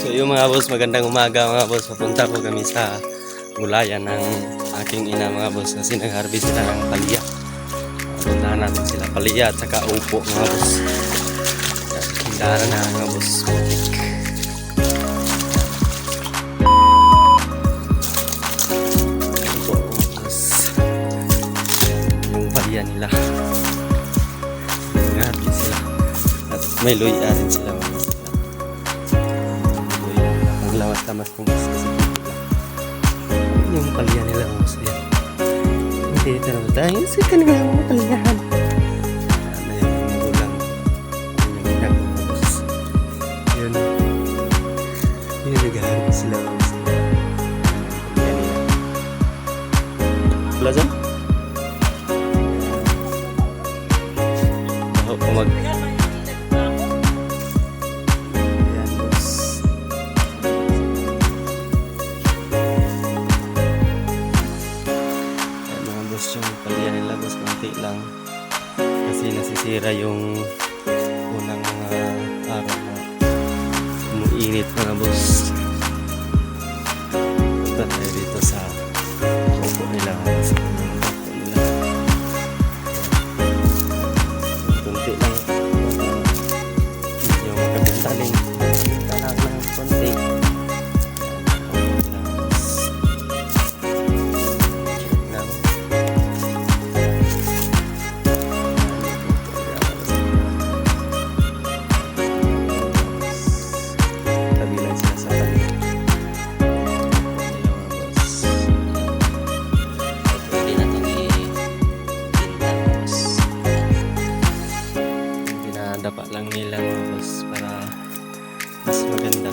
So yung mga boss, magandang umaga mga boss. Papunta po kami sa gulayan ng aking ina mga boss kasi nag-harvest sila ng palya. Puntahan natin sila palya at saka upo mga boss. Tindahan na mga boss. Upo mga boss. Yung palya nila. Nag-harvest sila. At may luya rin sila mga boss. Lamas-lamas ng gas kasi yung palya nila boss. Hindi ito na tayo sa kanilang mga palyahan. Ano yung magulang yung ginagawa boss. Yun nag-harvest sila boss. Palya nila wala dyan? Ako pumag yung palya nila boss, konti lang kasi nasisira yung unang mga araw na umuinit mga boss. Punta tayo dito sa upo nila sa upo nila, konti lang yung kabintaling kabinta lang ng konti. Dapa lang nila mga boss para mas maganda.